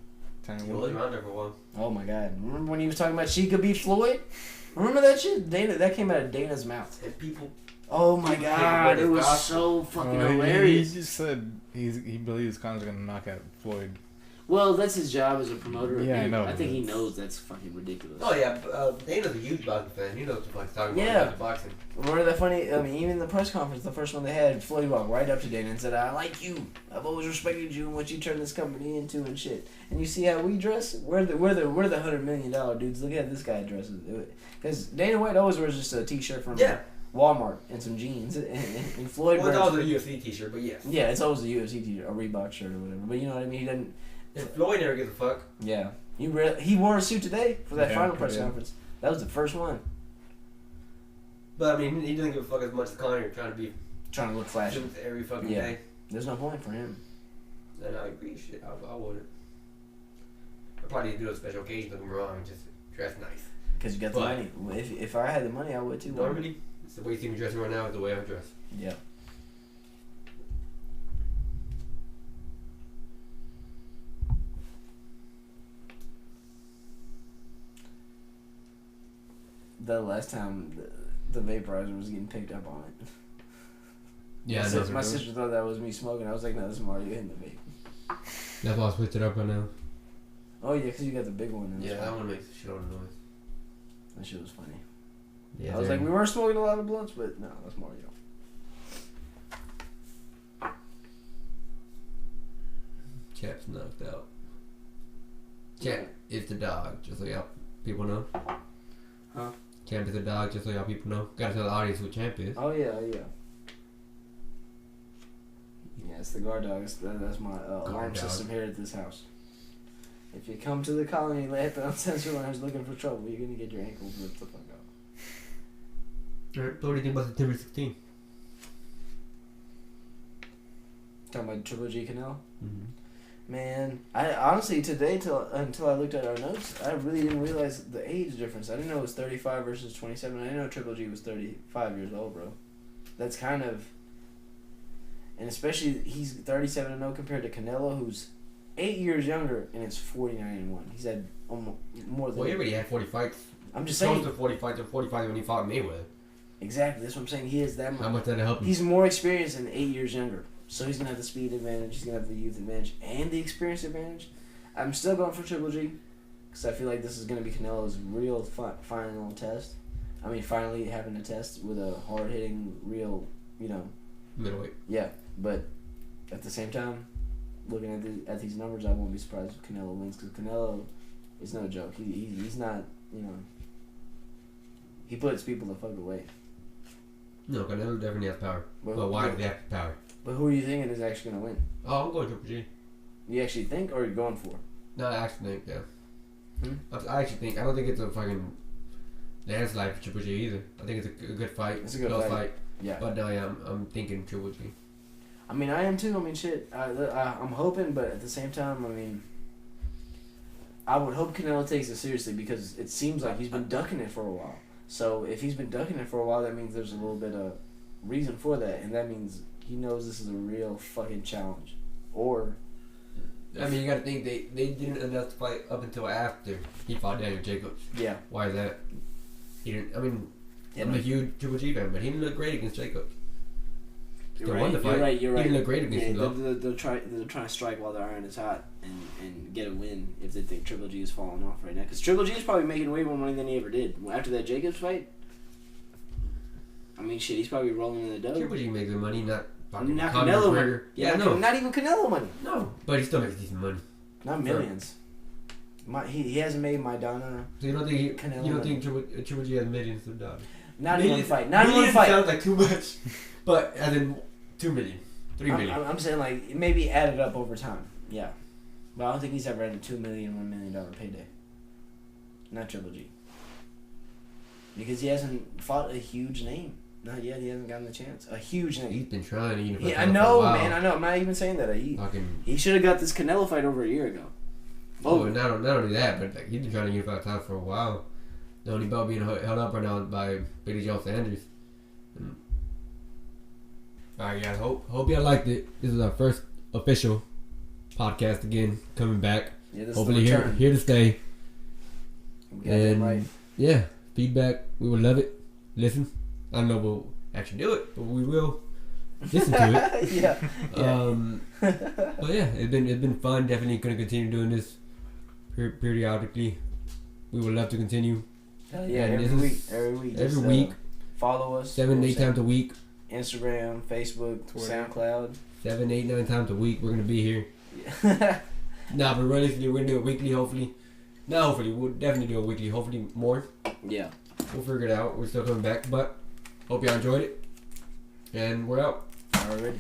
Well, number 1. Oh my God! Remember when he was talking about she could beat Floyd? Remember that shit? That came out of Dana's mouth. And people. Oh my God! It was so fucking hilarious. He just said he believes Conor's gonna knock out Floyd. Well, that's his job as a promoter. Yeah, I know. I think he knows that's fucking ridiculous. Oh yeah, Dana's a huge boxing fan. He knows what the fuck's talking about boxing. Remember that funny? I mean, even the press conference, the first one they had, Floyd walked right up to Dana and said, "I like you. I've always respected you and what you turned this company into and shit." And you see how we dress? We're the $100 million dudes. Look at this guy dresses. Because Dana White always wears just a t-shirt from Walmart and some jeans. And Floyd. Well, it's always a UFC t-shirt, but yes. Yeah, it's always a UFC t-shirt, a Reebok shirt or whatever. But you know what I mean? He doesn't. And Floyd never gives a fuck. Yeah. He wore a suit today for that final press conference. That was the first one. But I mean, he doesn't give a fuck as much as Conor trying to look flashy every fucking day. There's no point for him. And I agree. Shit, I wouldn't. I probably do a special occasion. Don't get me wrong. Just dress nice. Because you got the money. If I had the money, I would too. Normally, it's the way you see me dressing right now is the way I dress. Yeah. The last time the vaporizer was getting picked up on it. Yeah, my sister thought that was me smoking. I was like, no, this is Mario hitting the vape. That's why I switched it up right now. Oh yeah, because you got the big one. Yeah, that one makes a shit of noise. That shit was funny. Yeah, I was like, we were smoking a lot of blunts, but no, that's Mario. Chap's knocked out. Chap is the dog, just so y'all people know. Huh? Champ is a dog, just so y'all people know. Gotta tell the audience who Champ is. Oh yeah. Yeah, it's the guard dog. That's my alarm system here at this house. If you come to the colony late at Uncensored when I was looking for trouble, you're gonna get your ankles ripped the fuck out. Alright, what do you think about September 16th? Talking about Triple G Canelo? Mm-hmm. Man, I honestly today until I looked at our notes, I really didn't realize the age difference. I didn't know it was 35 versus 27. I didn't know Triple G was 35 years old, bro. That's kind of, and especially he's 37-0 compared to Canelo, who's 8 years younger and it's 49-1. He's had almost more than. Well, he already had 40 fights. I'm just saying. Close to 40 fights or 45 when he fought Mayweather. Exactly, that's what I'm saying. He is that much. How much did that help him? He's more experienced and 8 years younger. So he's gonna have the speed advantage. He's gonna have the youth advantage and the experience advantage. I'm still going for Triple G because I feel like this is gonna be Canelo's real final test. I mean, finally having a test with a hard hitting, real, middleweight. Yeah, but at the same time, looking at these numbers, I won't be surprised if Canelo wins because Canelo is no joke. He's not, he puts people the fuck away. No, Canelo definitely has power. But why do they have power? But who are you thinking is actually gonna win? Oh, I'm going Triple G. You actually think, or are you going for? No, I actually think, yeah. I actually think. I don't think it's a fucking landslide for Triple G either. I think it's a good fight. It's a good fight. Yeah. But no, yeah, I'm thinking Triple G. I mean, I am too. I mean, shit. I'm hoping, but at the same time, I mean, I would hope Canelo takes it seriously because it seems like he's been ducking it for a while. So if he's been ducking it for a while, that means there's a little bit of reason for that, and that means he knows this is a real fucking challenge. Or, I mean, you gotta think they didn't announce the fight up until after he fought Daniel Jacobs. Yeah. Why is that? He didn't. I mean, I'm a huge Triple G fan, but he didn't look great against Jacobs. You're right. You're right. He didn't look great against him though. They're trying to strike while the iron is hot and get a win if they think Triple G is falling off right now. Because Triple G is probably making way more money than he ever did after that Jacobs fight. I mean, shit, he's probably rolling in the dough. Triple G makes good money, not Canelo money. Yeah, no. Not even Canelo money. No, but he still makes decent money. Not millions. He hasn't made Maidana. So you don't think Triple G has millions of dollars? Not in one fight. Not in one fight. Sounds like too much, but as in 2 million, 3 million. I'm saying like maybe added up over time. Yeah, but I don't think he's ever had a $2 million, $1 million payday. Not Triple G. Because he hasn't fought a huge name. Not yet. He hasn't gotten the chance. A huge name. He's been trying to unify. Yeah, I know, man. I know. I'm not even saying that. He should have got this Canelo fight over a year ago. Oh, not only that, but like, he's been trying to unify the title for a while. The only belt being held up right now by Billy Joe Sanders. Alright, guys. Hope y'all liked it. This is our first official podcast again, coming back. Yeah, this hopefully is the return. here to stay. We got that right. Yeah, feedback. We would love it. Listen. I don't know if we'll actually do it, but we will listen to it. Yeah. But yeah, it's been fun. Definitely going to continue doing this periodically. We would love to continue. Yeah, every week. Follow us. 7, 8 times a week. Instagram, Facebook, Twitter. SoundCloud. 7, 8, 9 times a week. We're gonna be here. Nah, but realistically, we're gonna do it weekly. Hopefully, not hopefully. We'll definitely do it weekly. Hopefully more. Yeah. We'll figure it out. We're still coming back, but hope y'all enjoyed it. And we're out. Alrighty.